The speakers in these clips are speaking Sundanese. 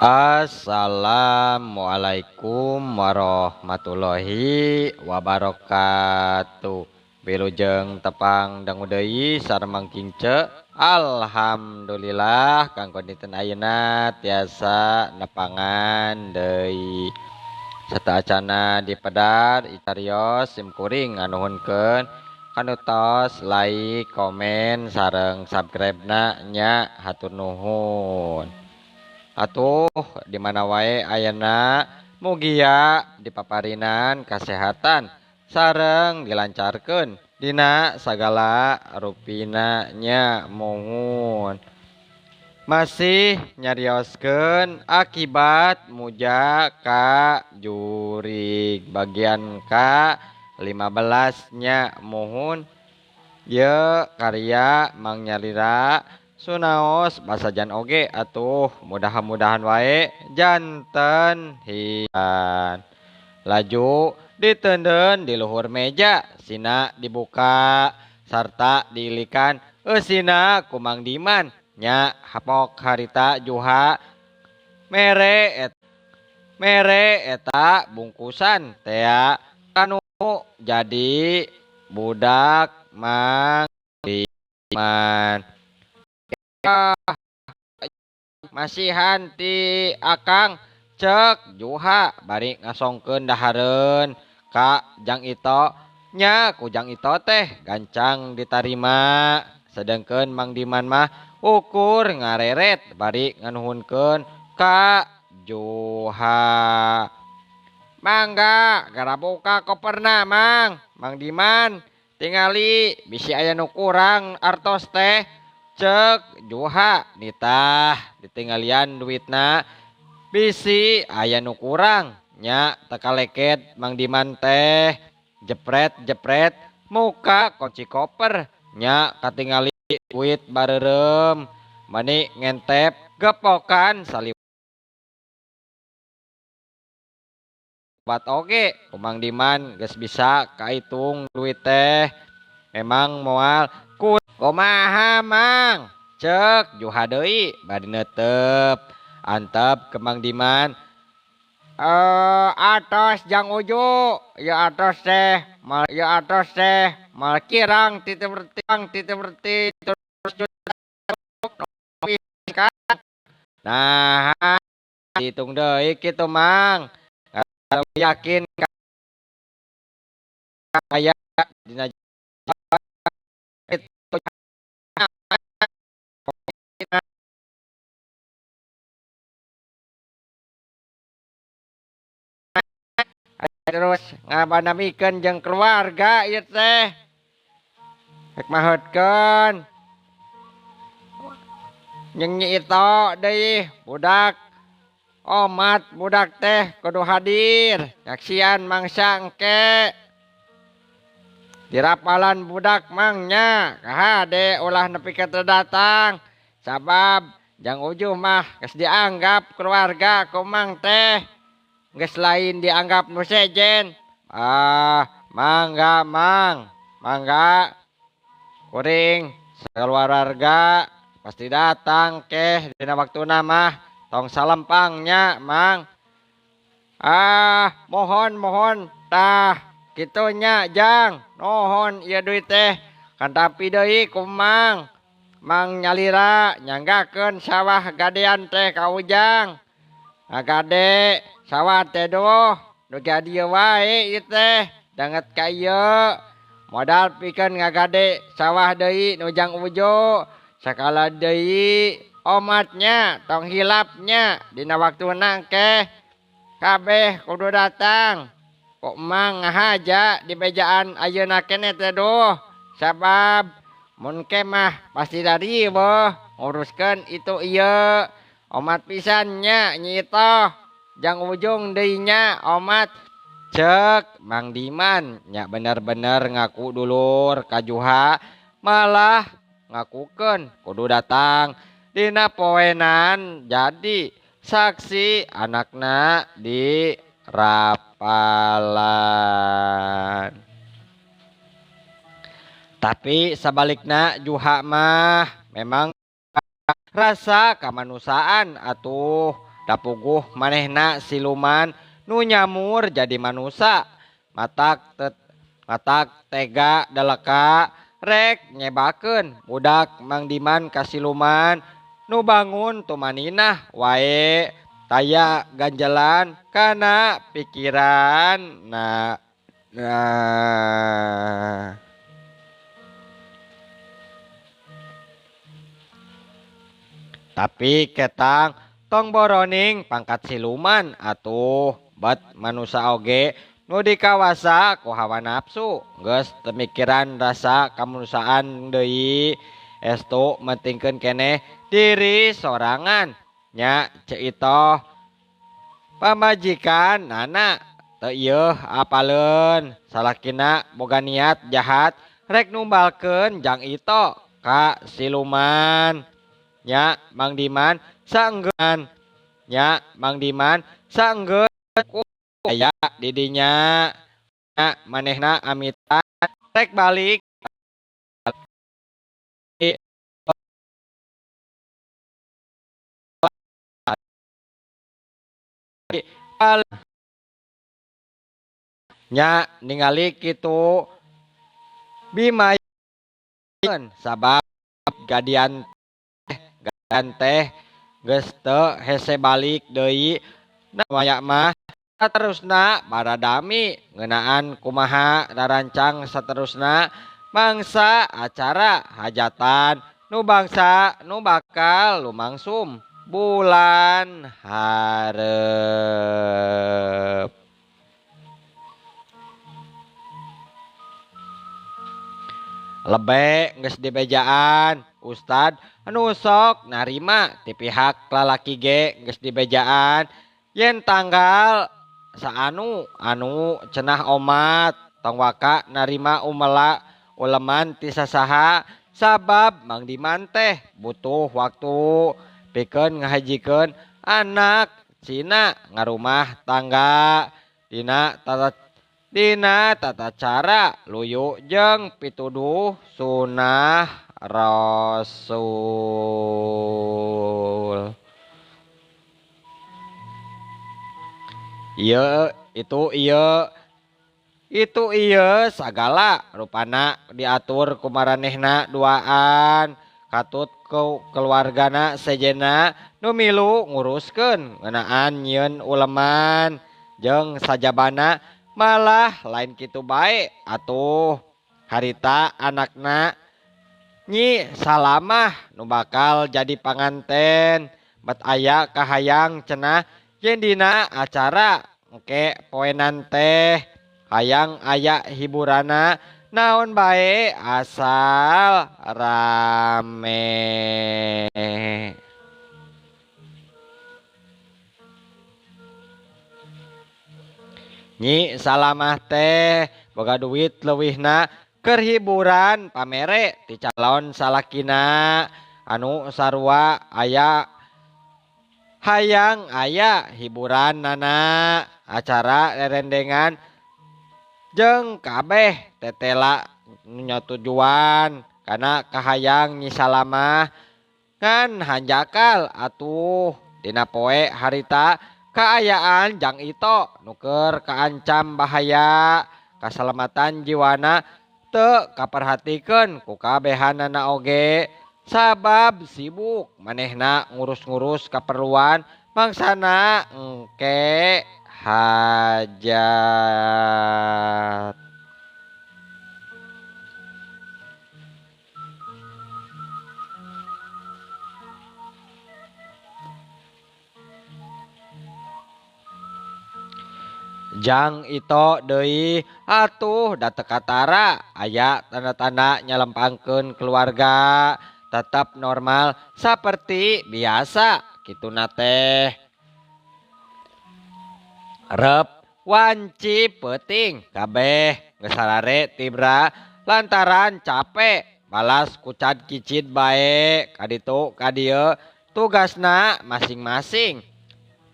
Assalamualaikum warahmatullahi wabarakatuh. Wilujeng tepang dangu deui sareng kince. Alhamdulillah kanggo dinten ayeuna tiasa nepangan deui. Satacana dipedar itarios simkuring anuhunkeun kanutos like, komen sareng subscribe-na nya hatur nuhun. Atuh di mana wae ayeuna mugia dipaparinan kesehatan sareng dilancarkeun dina sagala rupina nya mohon. Masih nyarioskeun akibat muja ka jurig bagian ka 15 nya mohon. Ye karya Mang Nyalira sunaos basajan oge atuh mudah-mudahan wae janten hian. Laju ditenden di luhur meja sina dibuka sarta diilikan eusina ku Mang Diman nya hapok harita juha mere eta bungkusan tea kanu jadi budak Mang Diman. Masihan ti akang cek juha bari ngasongkeun dahareun ka Jang Ito nya ku Jang Ito teh gancang ditarima sedengkeun Mang Diman mah ukur ngareret bari nganuhunkeun ka juha. Mangga gara buka koperna Mang Diman tingali bisi aya nu kurang artos teh cek juha nitah ditinggalian duitna bisi aya nu kurang nya teka leket Mang Diman teh jepret muka kunci koper nya katingali duit barerem mani ngentep gepokan saliwat oge ku Mang Diman geus bisa kahitung duit teh memang moal kumaha Mang cek juha deui bari neuteup antep ke Mang Diman. Atos Jang Uju ya atos teh mal kirang titeu berti terus nah hitung deui kitu Mang yakin kaya dina terus ngabanamikeun jeung keluarga ieu teh rek maheutkeun jeung Nyi Ito deui budak omat budak teh kudu hadir nyaksian mangsa engke dirapalan budak mangnya kahade ulah nepi ka teu datang sabab Jang Uju mah geus dianggap keluarga ku Mang teh geus lain dianggap nu sejen. Mangga Mang mangga kuring sakeluarga pasti datang keh dina waktuna mah tong salempangnya Mang. Mohon tah kitu nya Jang nuhun ieu duit teh kan tapi deui ku Mang Nyalira nyanggakeun sawah gadean teh ka Ujang ngagade sawah teh doh nu jadi wae ieu teh danget ka ieu modal pikeun ngagade sawah deui nu Jang Uju sakala deui omatnya tong hilapnya dina waktuna engke kabeh kudu datang kok Mang ngahaja di bejaan ayeuna keneh teh doh sabab mun ke mah pasti dari beuh nguruskeun itu ieu omat pisannya Nyi Ito Jang Ujung deui nya omat cek Mang Diman nya bener-bener ngaku dulur ka juha malah ngakukeun kudu datang dina poenan jadi saksi anakna di rapalan. Tapi sebaliknya juha mah memang rasa kemanusiaan atuh dapuguh manehna siluman nu nyamur jadi manusia matak tega deleka rek nyebakeun budak Mang Diman ka siluman nu bangun tumaninah wae taya ganjalan kana pikiran nah. Tapi ketang tong boroning pangkat siluman atuh bet manusia oge nu dikawasa ku hawa nafsu geus pemikiran rasa kamanusiaan deui estu mentingkeun keneh diri sorangan nya ceitoh pamajikan nana teu ieu apaleun salakina boga niat jahat rek numbalkeun jang ito ka siluman nya Mang Diman saenggeun nya Mang Diman saenggeun ku aya didinya nya manehna amitan rek balik nya ningali kitu bimayeun sabab gadian teh geus teu hese balik deui maya mah saterusna baradami ngeunaan kumaha darancang saterusna mangsa acara hajatan nu bangsa nu bakal lumangsung bulan hareup. Lebe geus dibejaan Ustad anu sok narima ti pihak lalaki ge geus dibejaan yen tanggal saanu cenah omat tong waka narima uleman ti sasaha sabab Mang Diman teh butuh waktu pikeun ngahajikeun anak cina ngarumah tangga dina tata cara luyu jeung pituduh sunah Rasul. Ieu sagala rupana diatur kumaranehna duaan katut keluargana sejena nu milu nguruskeun ngeunaan nyieun uleman jeung sajabana malah lain kitu bae atuh harita anakna nyi salamah nu bakal jadi panganten bet aya kahayang cenah yen dina acara engke poenan teh hayang aya hiburana naon bae asal rame. Nyi salamah teh boga duit leuwihna keur hiburan pamere ti calon salakina anu sarua hayang aya hiburan nana acara rerendengan jeung kabeh tetela nyatujuan kana kahayang Nyi salamah ngan hanjakal atuh dina poe harita kaayaan jang ito nuker kaancam bahaya kaselamatan jiwana teu kaperhatikeun ku kabehanana oge sabab sibuk manehna ngurus-ngurus kaperluan mangsana engke hajat. Jang ito deui atuh da teu katara aya tanda-tanda nyalempangkeun keluarga tetap normal saperti biasa kituna teh rep wanci peuting kabeh geus sarare tibra lantaran capek balas kucad kicid bae kaditu kadieu tugasna masing-masing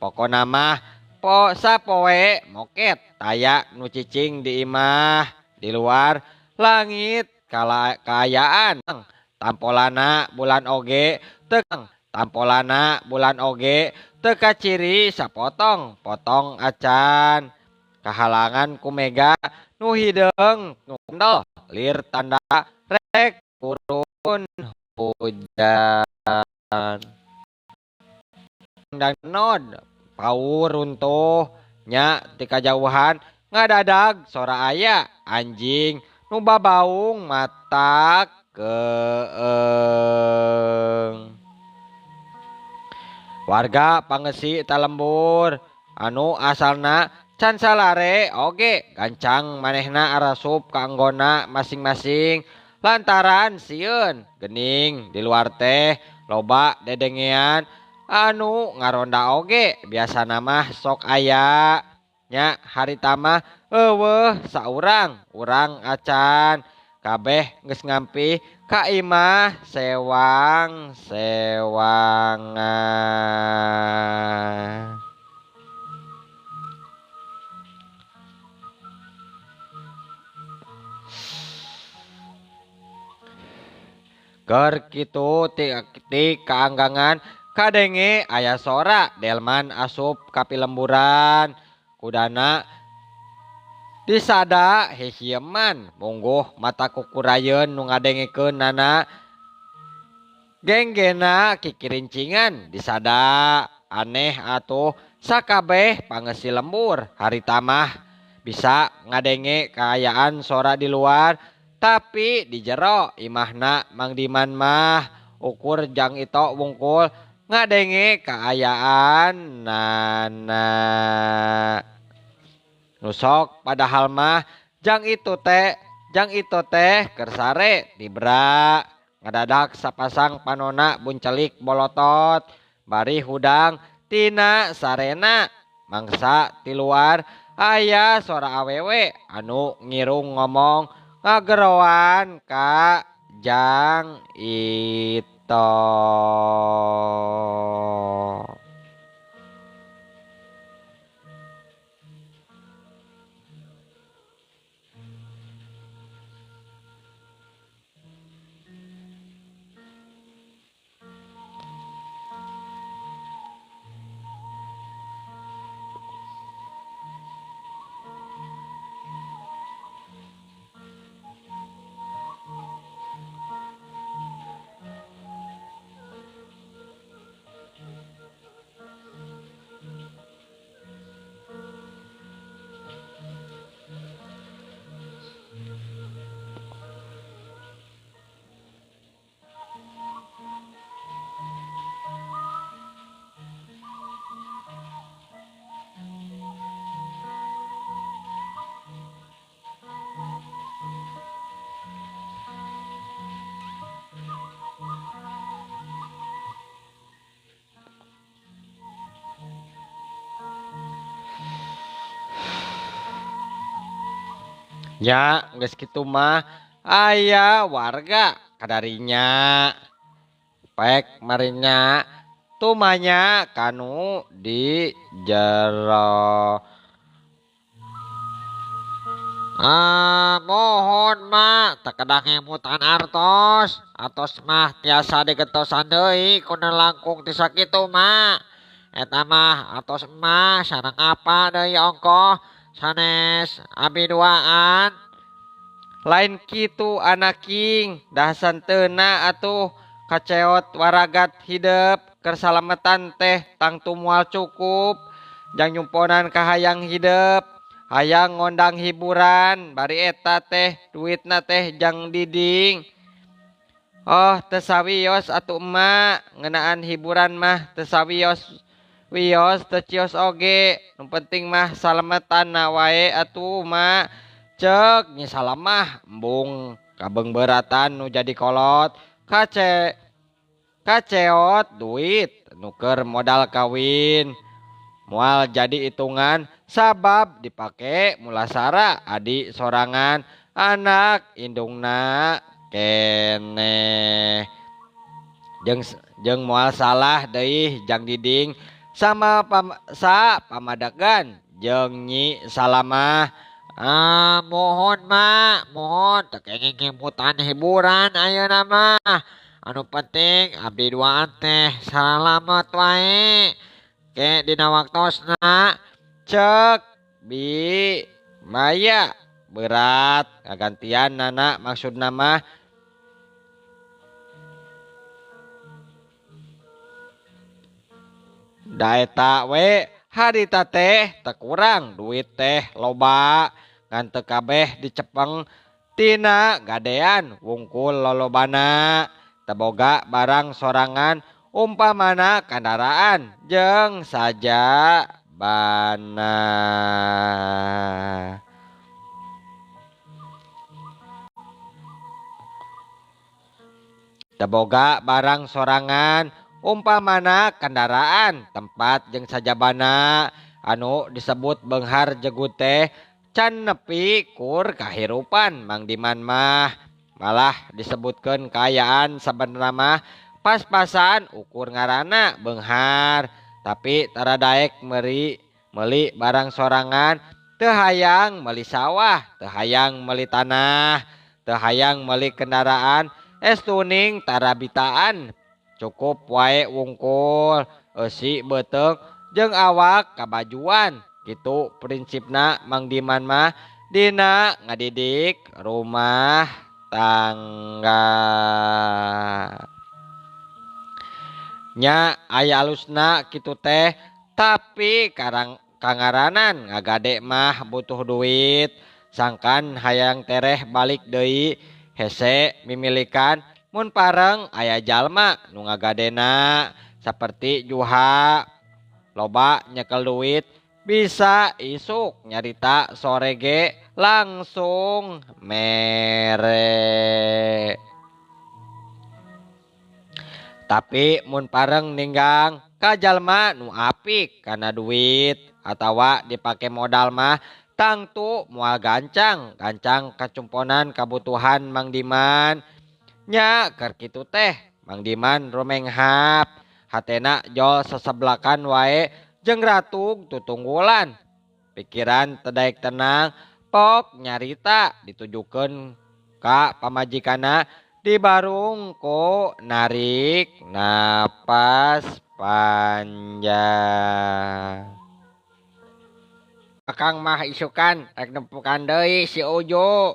pokona mah sapoe moket taya nu cicing di imah di luar langit kaayaan tampolana bulan oge teu tampolana bulan oge teka ciri sapotong potong acan kahalangan ku mega nu hideung nu kendel lir tanda rek turun hujan dan nod paur runtuh nya ti kajauhan ngadadag sora aya anjing nu babaung mata keeng warga pangesi talembur anu asalna can salare oge gancang manehna arasup ka anggona masing-masing lantaran sieun gening di luar teh loba dedengean anu ngaronda oge biasa mah sok aya nya harita mah eueuh saurang urang acan kabeh geus ngampi ka imah sewang-sewangan. Ker kitu ti kaanggangan kadenge aya sora delman asup ka pilemburan kudana disada hehieman mungguh mata kukurayeun nu ngadengekeunana genggena kikirincingan disada aneh atuh sakabeh pangesi lembur harita mah bisa ngadenge kaayaan sora di luar tapi di jero imahna Mang Diman mah ukur jang ito wungkul ngadenge kaayaan nana nusok padahal mah jang itu teh kersare dibra ngadadak sapasang panona buncelik bolotot bari hudang tina sarena mangsa ti luar aya sora awewe anu ngirung ngomong ngageroan ka jang ito. Ya, geus kitu mah aya warga kadarinya pek marinya tumanya kanu di jero. Mohon mak takedah ngemutan artos mah tiasa digetosan deui ku langkung ti sakitu mak eta mah atos mah sareng apa deui ongkoh sanes abi duaan lain kitu anaking dah santeuna atuh kaceot waragat hidep kersalametan teh tangtu moal cukup jang nyumponan kahayang hidep hayang ngondang hiburan bari eta teh duitna teh jang diding. Oh tesawios atuh emak ngeunaan hiburan mah tesawios wios teu cios oge nu penting mah salametan wae atuh mak cek nya salamah embung kabeng beratan nu jadi kolot kaceot duit nuker modal kawin mual jadi hitungan sabab dipake mulasara adik sorangan anak indungna keneh jeung mual salah deui jang diding sama pamadagan jeung nyi salamah. Mohon mak mohon teu kenging kemutan hiburan ayeuna mah anu penting abdi duaan teh salamet wae ke dina waktosna. Cek bi Maya berat gantian nana maksud nama daeta we harita teh tekurang duit teh loba ngan teu kabeh dicepeng tina gadean wungkul lolobana teboga barang sorangan umpamana kendaraan jeung saja bana. Teboga barang sorangan umpamana kendaraan tempat jeung sajabana anu disebut beunghar jegut teh can nepi kur kahirupan Mang Diman mah malah disebutkeun kaayaan sabenerna mah pas-pasan ukur ngaranna beunghar tapi tara daek meuli barang sorangan teu hayang meuli sawah teu hayang meuli tanah teu hayang meuli kendaraan tuning tarabitaan cukup wae wungkul eusi beuteung jeung awak kabajuan gitu prinsipna Mang Diman mah dina ngadidik rumah tangga. Nya aya alusna kitu teh tapi kangaranan ngagade mah butuh duit sangkan hayang tereh balik deui hese mimilikan mun pareng aya jalma nu ngagadena saperti Juha loba nyekel duit bisa isuk nyarita sore ge langsung mere. Tapi mun pareng ninggang ka jalma nu apik kana duit atawa dipake modal mah tangtu moal gancang kacumponan kabutuhan Mang Diman. Nya keur kitu teh Mang Diman rumenghap hatena jol seseblakan wae jeung ratug tutunggulan pikiran teu daek tenang pok nyarita ditujukeun ka pamajikanna dibarung ku narik napas panjang. Akang mah isukan rek nempukan deui si Uju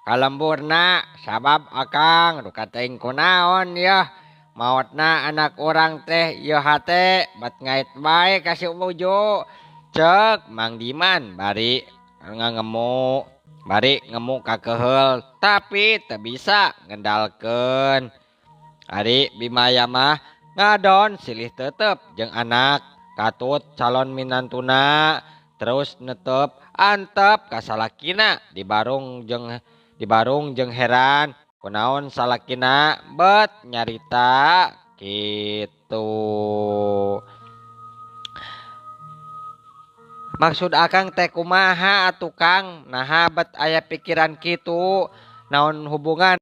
kalemburna sabab akang duka teuing kunaon yeuh maotna anak urang teh yeuh hate bat ngait bae ka si Uju ceuk Mang Diman bari ngemu ka keheul tapi teu bisa ngendalkeun. Ari Bimaya mah ngadon silih teuteup jeung anak katut calon minantuna terus netep antep ka salakina dibarung jeung heran kunaon salakina bet nyarita kitu. Maksud akang teh kumaha atuh Kang naha bet aya pikiran kitu naon hubungan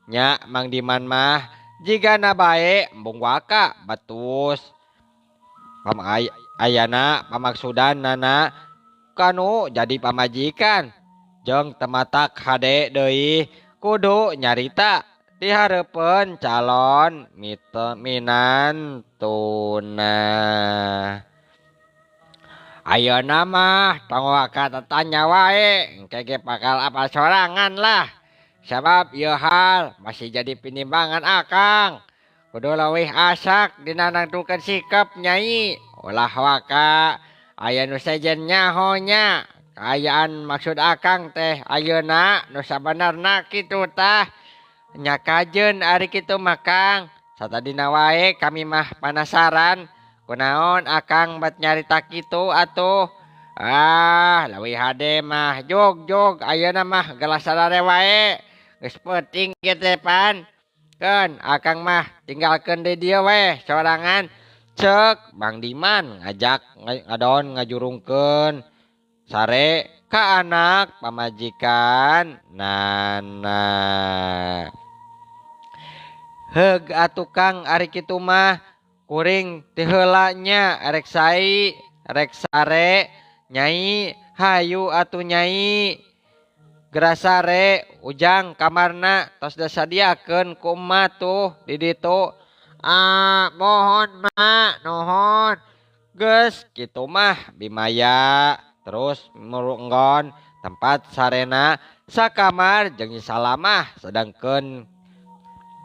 nya Mang Diman mah jigana bae embung waka batus ayana pamaksudan nana kanu jadi pamajikan jeung tematak hade deui kudu nyarita dihareupeun calon minantuna. Ayeuna mah tong waka tatanya wae engke bakal apa sorangan lah sabab ieu hal masih jadi pinimbangan akang kudu leuwih asak dina nangtukeun sikap nyai ulah waka aya nu sejen nyaho nya kaayaan maksud akang teh ayeuna nu sabenerna kitu tah nya kajeun ari kitu mah Kang satadina wae kami mah panasaran kunaon akang bat nyarita kitu atuh. Leuwih hade mah jog ayeuna mah gelas sadare wae geus peuting kieu teh pan keun akang mah tinggalkeun di dieu we sorangan ceuk Mang Diman ngajak ngadon ngajurungkeun sare ka anak pamajikan nana. Heug atuh Kang ari kitu mah kuring teu heula nya rek sare Nyai hayu atuh Nyai Gerasare ujang kamarna tos dasadiakeun ku emma tuh di ditu. Mohon mak, nuhun. Geus kitu mah Bimaya terus merunggon tempat sarena sakamar jeung Salamah sedangkeun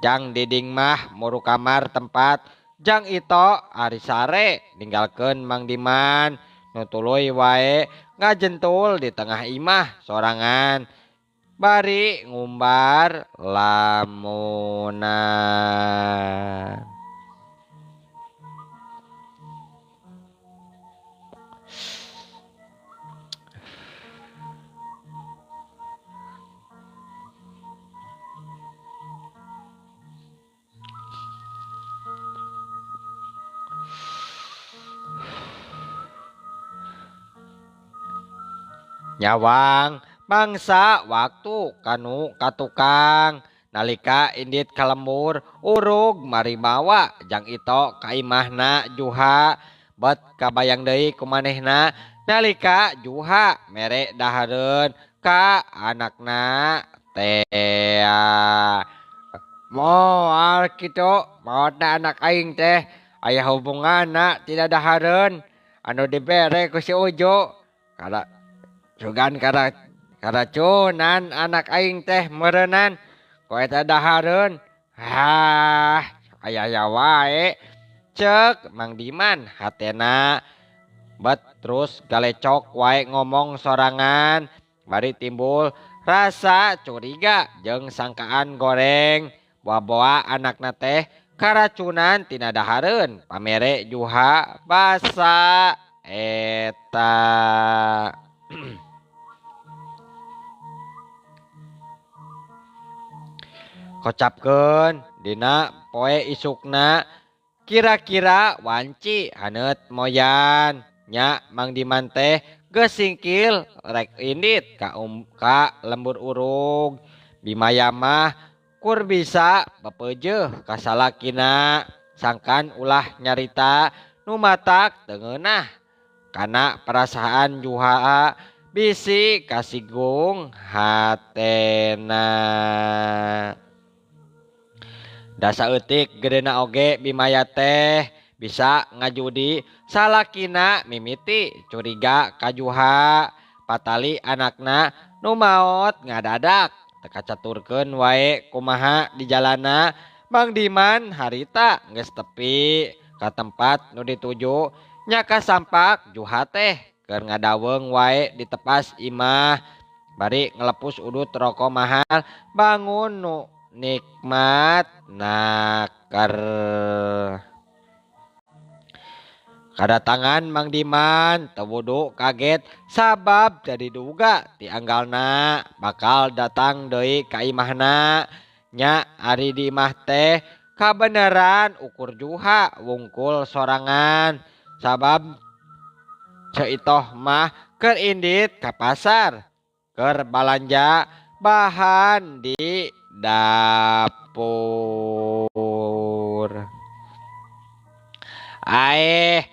Jang Diding mah muru kamar tempat Jang Ito ari sare ninggalkeun Mang Diman nu tuluy wae ngajentul di tengah imah sorangan bari ngumbar lamunan. Nyawang bangsa waktu kanu katukang nalika indit kalembur urug maribawa Jang Ito ka imahna Juha bet kabayang deui kumanehna nalika Juha mere dahareun ka anakna Tea. Moal kitu maotna anak aing teh aya hubunganna tidak dahareun anu dibere ku si Uju kada sugan karacunan anak aing teh meureunnan ku eta dahareun. Aya wae ceuk Mang Diman hatena bet terus galecok wae ngomong sorangan bari timbul rasa curiga jeung sangkaan goreng boa-boa anakna teh karacunan tina dahareun pamere Juha basa eta. Kocapkeun dina poe isukna kira-kira wanci haneut moyan nya Mang Diman teh geus singkil rek indit ka lembur urug. Bimaya mah kur bisa bepeujeuh ka salakina sangkan ulah nyarita nu matak teu ngeunah kana perasaan Juha bisi kasinggung hatena. Da saeutik gedena oge Bimaya teh bisa ngajudi salakina mimiti curiga ka Juha patali anakna nu maot ngadadak teu kacaturkeun wae kumaha di jalana Mang Diman harita geus tepi ka tempat nu dituju nya kasampak Juha teh keur ngadaweung wae di tepas imah bari ngelepus udut roko mahal bangun nu nikmat naker. Kadatangan Mang Diman teu wudu kaget sabab teu diduga ti anggalna bakal datang deui ka imahna nya ari di imah teh kabeneran ukur Juha wungkul sorangan sabab Ceitoh mah keur indit ka pasar keur balanja bahan di dapur.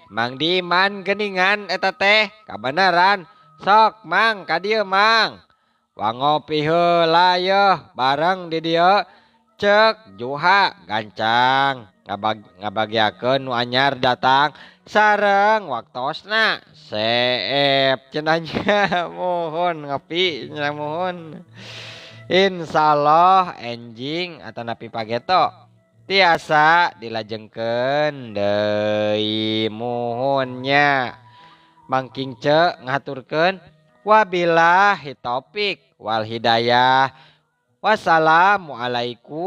Mang Diman geuningan eta teh kabeneran sok Mang ka dieu Mang wangopi heula yeuh bareng di dieu ceuk Juha gancang ngabagiakeun nu anyar datang sareng waktosna seep cenanya mohon ngopi nya mohon. Insyaallah enjing atanapi pageto tiasa dilajengkeun deui muhunnya. Mangking ceuk ngaturkeun wabillahi taufik wal hidayah. Wassalamualaikum